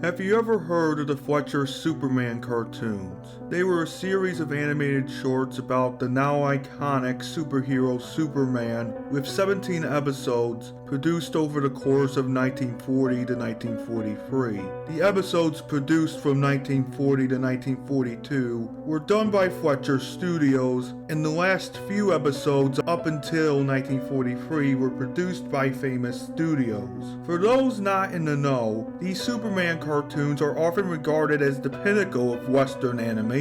Have you ever heard of the Fletcher Superman cartoons? They were a series of animated shorts about the now iconic superhero Superman with 17 episodes produced over the course of 1940 to 1943. The episodes produced from 1940 to 1942 were done by Fletcher Studios, and the last few episodes up until 1943 were produced by Famous Studios. For those not in the know, these Superman cartoons are often regarded as the pinnacle of Western animation.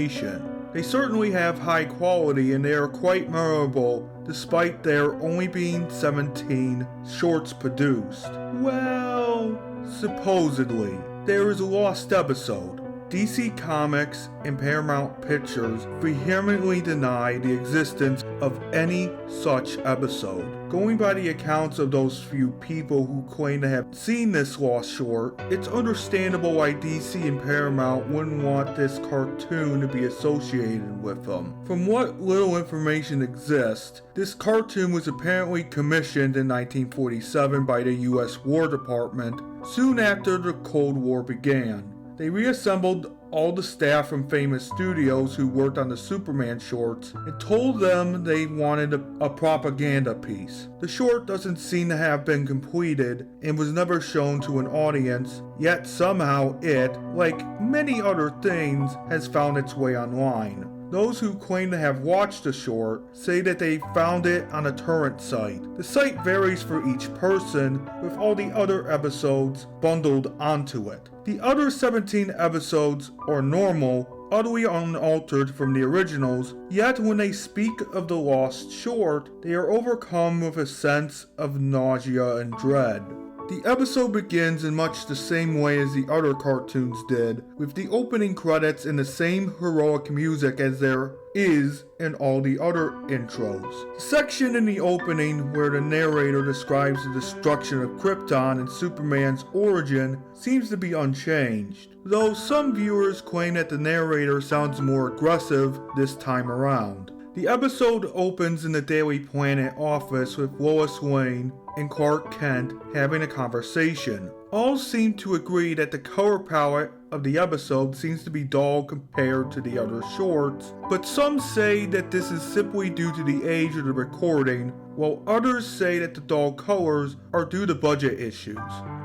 They certainly have high quality and they are quite memorable despite there only being 17 shorts produced. Well, supposedly. There is a lost episode. DC Comics and Paramount Pictures vehemently deny the existence of any such episode. Going by the accounts of those few people who claim to have seen this lost short, it's understandable why DC and Paramount wouldn't want this cartoon to be associated with them. From what little information exists, this cartoon was apparently commissioned in 1947 by the US War Department, soon after the Cold War began. They reassembled all the staff from Famous Studios who worked on the Superman shorts and told them they wanted a propaganda piece. The short doesn't seem to have been completed and was never shown to an audience, yet somehow it, like many other things, has found its way online. Those who claim to have watched the short say that they found it on a torrent site. The site varies for each person, with all the other episodes bundled onto it. The other 17 episodes are normal, utterly unaltered from the originals, yet when they speak of the lost short, they are overcome with a sense of nausea and dread. The episode begins in much the same way as the other cartoons did, with the opening credits in the same heroic music as there is in all the other intros. The section in the opening where the narrator describes the destruction of Krypton and Superman's origin seems to be unchanged, though some viewers claim that the narrator sounds more aggressive this time around. The episode opens in the Daily Planet office with Lois Lane and Clark Kent having a conversation. All seem to agree that the color palette of the episode seems to be dull compared to the other shorts, but some say that this is simply due to the age of the recording, while others say that the dull colors are due to budget issues.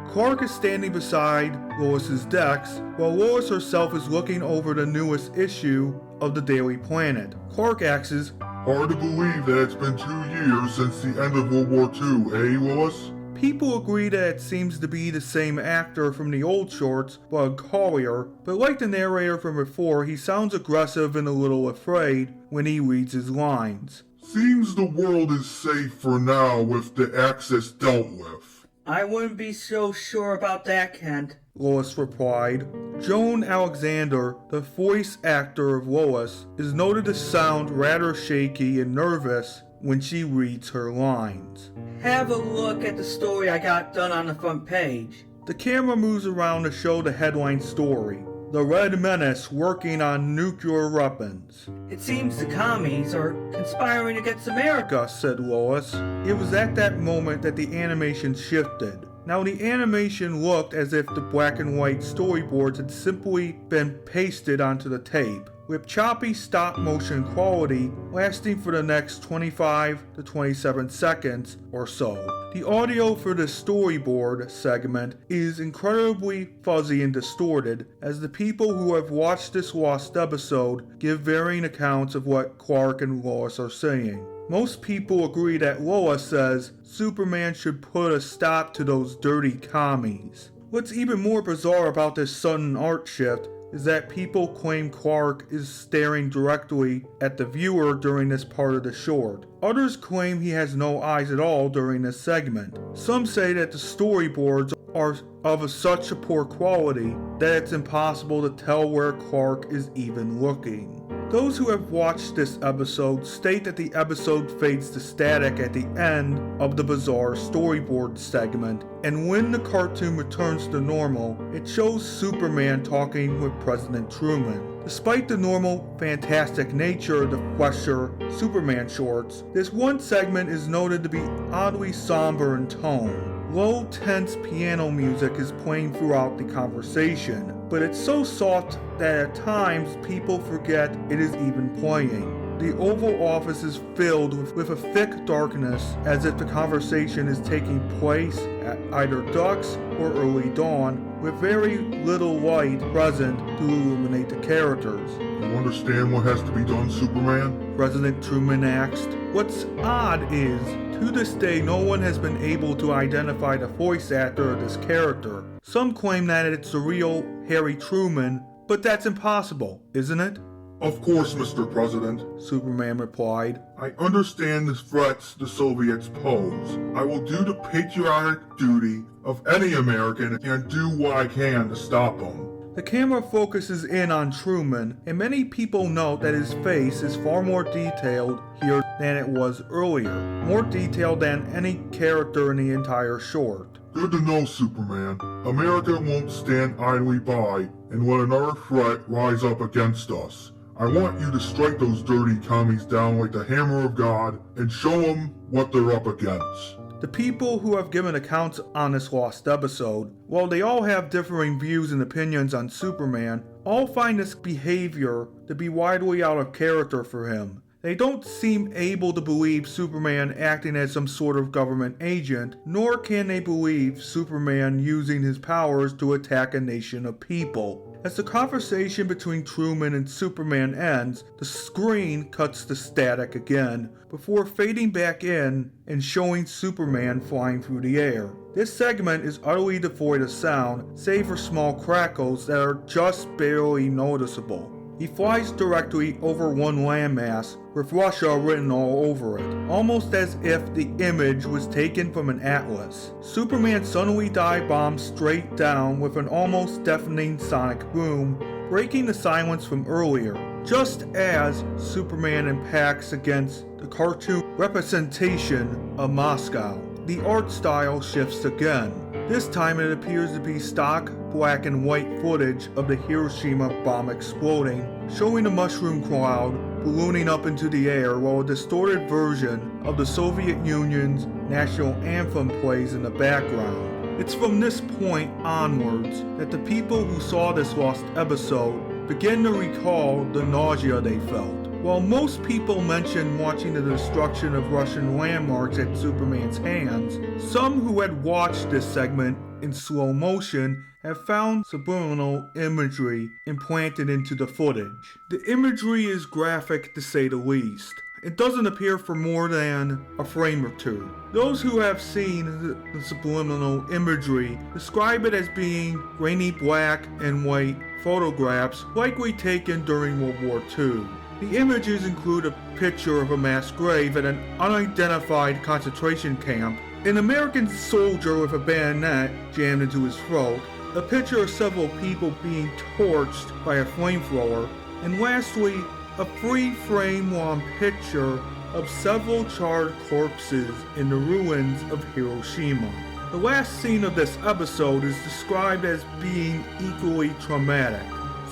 Clark is standing beside Lois's desk, while Lois herself is looking over the newest issue of the Daily Planet. Clark asks, "Hard to believe that it's been 2 years since the end of World War II, eh, Lois?" People agree that it seems to be the same actor from the old shorts, Bud Collyer, but like the narrator from before, he sounds aggressive and a little afraid when he reads his lines. "Seems the world is safe for now with the Axis dealt with." "I wouldn't be so sure about that, Kent," Lois replied. Joan Alexander, the voice actor of Lois, is noted to sound rather shaky and nervous when she reads her lines. "Have a look at the story I got done on the front page." The camera moves around to show the headline story. The Red Menace working on nuclear weapons. "It seems the commies are conspiring against America," said Lois. It was at that moment that the animation shifted. Now the animation looked as if the black and white storyboards had simply been pasted onto the tape, with choppy stop motion quality lasting for the next 25 to 27 seconds or so. The audio for the storyboard segment is incredibly fuzzy and distorted, as the people who have watched this lost episode give varying accounts of what Clark and Lois are saying. Most people agree that Lois says Superman should put a stop to those dirty commies. What's even more bizarre about this sudden art shift is that people claim Clark is staring directly at the viewer during this part of the short. Others claim he has no eyes at all during this segment. Some say that the storyboards are of such a poor quality that it's impossible to tell where Clark is even looking. Those who have watched this episode state that the episode fades to static at the end of the bizarre storyboard segment, and when the cartoon returns to normal, it shows Superman talking with President Truman. Despite the normal, fantastic nature of the fresher Superman shorts, this one segment is noted to be oddly somber in tone. Low, tense piano music is playing throughout the conversation, but it's so soft that at times people forget it is even playing. The Oval Office is filled with a thick darkness, as if the conversation is taking place at either dusk or early dawn, with very little light present to illuminate the characters. You understand what has to be done, Superman? President Truman asked. What's odd is, to this day no one has been able to identify the voice actor of this character. Some claim that it's the real Harry Truman, but that's impossible, isn't it? Of course, Mr. President. Superman replied. I understand the threats the Soviets pose. I will do the patriotic duty of any American and do what I can to stop them. The camera focuses in on Truman, and many people note that his face is far more detailed here than it was earlier, more detailed than any character in the entire short. Good to know, Superman. America won't stand idly by and let another threat rise up against us. I want you to strike those dirty commies down like the hammer of God and show them what they're up against. The people who have given accounts on this lost episode, while they all have differing views and opinions on Superman, all find this behavior to be widely out of character for him. They don't seem able to believe Superman acting as some sort of government agent, nor can they believe Superman using his powers to attack a nation of people. As the conversation between Truman and Superman ends, the screen cuts to static again, before fading back in and showing Superman flying through the air. This segment is utterly devoid of sound, save for small crackles that are just barely noticeable. He flies directly over one landmass, with Russia written all over it, almost as if the image was taken from an atlas. Superman suddenly dive bombs straight down with an almost deafening sonic boom, breaking the silence from earlier, just as Superman impacts against the cartoon representation of Moscow. The art style shifts again. This time it appears to be stock black and white footage of the Hiroshima bomb exploding, showing a mushroom cloud ballooning up into the air while a distorted version of the Soviet Union's national anthem plays in the background. It's from this point onwards that the people who saw this lost episode begin to recall the nausea they felt. While most people mention watching the destruction of Russian landmarks at Superman's hands, some who had watched this segment in slow motion have found subliminal imagery implanted into the footage. The imagery is graphic to say the least. It doesn't appear for more than a frame or two. Those who have seen the subliminal imagery describe it as being grainy black and white photographs likely taken during World War II. The images include a picture of a mass grave at an unidentified concentration camp, an American soldier with a bayonet jammed into his throat, a picture of several people being torched by a flamethrower, and lastly, a free-frame-long picture of several charred corpses in the ruins of Hiroshima. The last scene of this episode is described as being equally traumatic.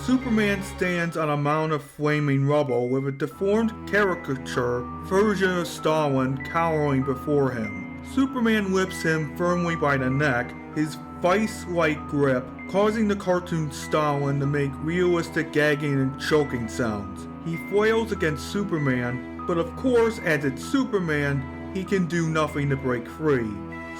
Superman stands on a mound of flaming rubble with a deformed caricature version of Stalin cowering before him. Superman lifts him firmly by the neck, his vice-like grip causing the cartoon Stalin to make realistic gagging and choking sounds. He flails against Superman, but of course, as it's Superman, he can do nothing to break free.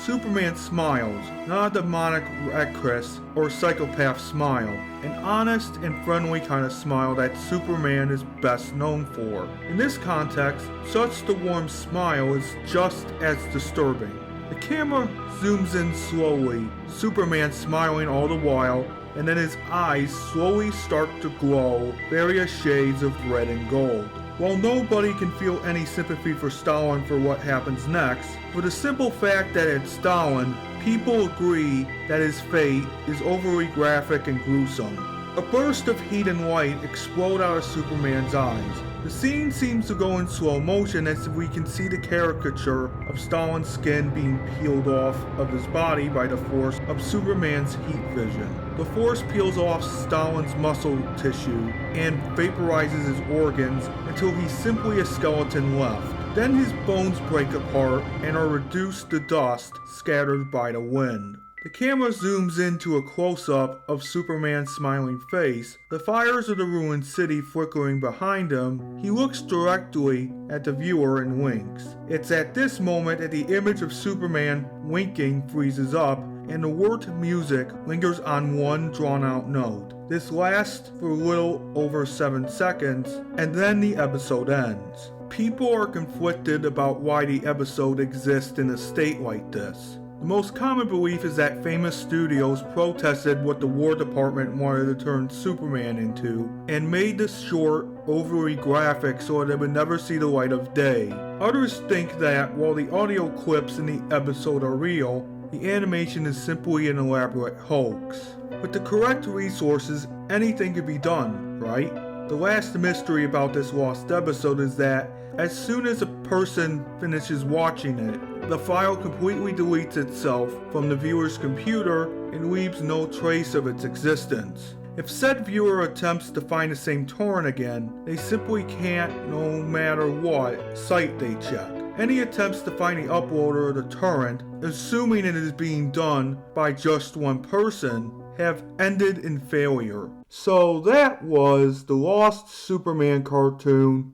Superman smiles, not a demonic reckless or psychopath smile, an honest and friendly kind of smile that Superman is best known for. In this context, such the warm smile is just as disturbing. The camera zooms in slowly, Superman smiling all the while, and then his eyes slowly start to glow various shades of red and gold. While nobody can feel any sympathy for Stalin for what happens next, for the simple fact that it's Stalin, people agree that his fate is overly graphic and gruesome. A burst of heat and light explode out of Superman's eyes. The scene seems to go in slow motion as we can see the caricature of Stalin's skin being peeled off of his body by the force of Superman's heat vision. The force peels off Stalin's muscle tissue and vaporizes his organs until he's simply a skeleton left. Then his bones break apart and are reduced to dust scattered by the wind. The camera zooms into a close-up of Superman's smiling face, the fires of the ruined city flickering behind him. He looks directly at the viewer and winks. It's at this moment that the image of Superman winking freezes up and the word music lingers on one drawn-out note. This lasts for a little over 7 seconds, and then the episode ends. People are conflicted about why the episode exists in a state like this. The most common belief is that famous studios protested what the War Department wanted to turn Superman into, and made the short overly graphic so that it would never see the light of day. Others think that while the audio clips in the episode are real, the animation is simply an elaborate hoax. With the correct resources, anything could be done, right? The last mystery about this lost episode is that as soon as a person finishes watching it, the file completely deletes itself from the viewer's computer and leaves no trace of its existence. If said viewer attempts to find the same torrent again, they simply can't no matter what site they check. Any attempts to find the uploader of the torrent, assuming it is being done by just one person, have ended in failure. So that was the Lost Superman cartoon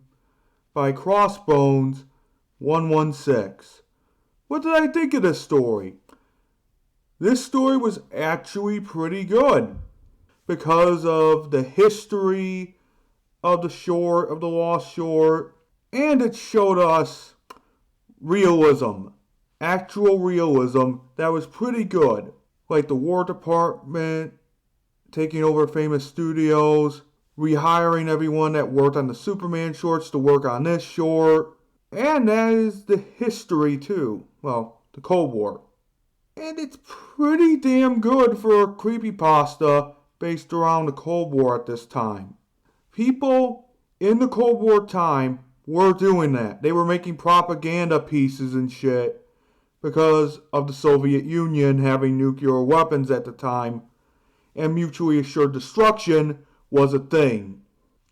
by Crossbones116. What did I think of this story? This story was actually pretty good because of the history of the short, of the lost short, and it showed us realism, actual realism that was pretty good. Like the War Department taking over famous studios, rehiring everyone that worked on the Superman shorts to work on this short. And that is the history too. Well, the Cold War. And it's pretty damn good for a creepypasta based around the Cold War at this time. People in the Cold War time were doing that. They were making propaganda pieces and shit because of the Soviet Union having nuclear weapons at the time, and mutually assured destruction was a thing.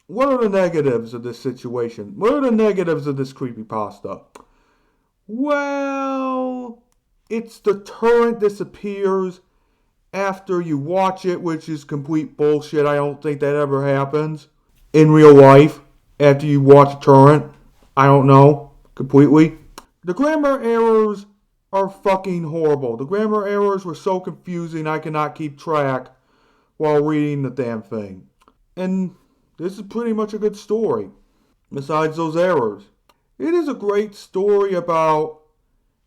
What are the negatives of this situation? What are the negatives of this creepypasta? Well, it's the torrent disappears after you watch it, which is complete bullshit. I don't think that ever happens in real life after you watch a torrent. I don't know. Completely. The grammar errors are fucking horrible. The grammar errors were so confusing I cannot keep track while reading the damn thing. And this is pretty much a good story, besides those errors. It is a great story about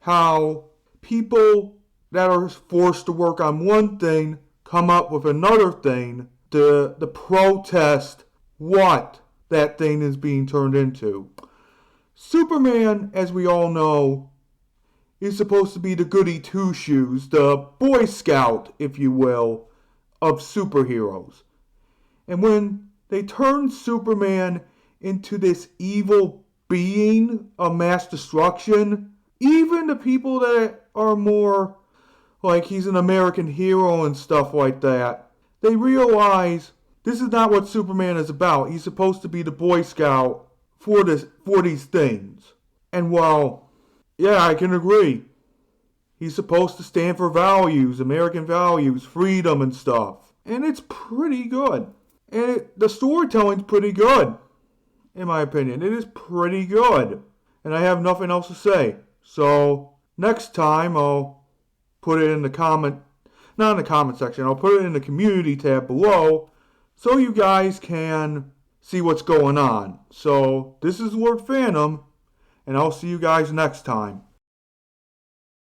how people that are forced to work on one thing come up with another thing to protest what that thing is being turned into. Superman, as we all know, is supposed to be the goody two-shoes, the Boy Scout, if you will, of superheroes. And when they turn Superman into this evil being of mass destruction, even the people that are more like he's an American hero and stuff like that, they realize this is not what Superman is about. He's supposed to be the Boy Scout for these things. And while, yeah, I can agree, he's supposed to stand for values, American values, freedom and stuff. And it's pretty good. And the storytelling's pretty good, in my opinion. It is pretty good. And I have nothing else to say. So, next time I'll put it in the comment, not in the comment section, I'll put it in the community tab below so you guys can see what's going on. So, this is Lord Phantom, and I'll see you guys next time.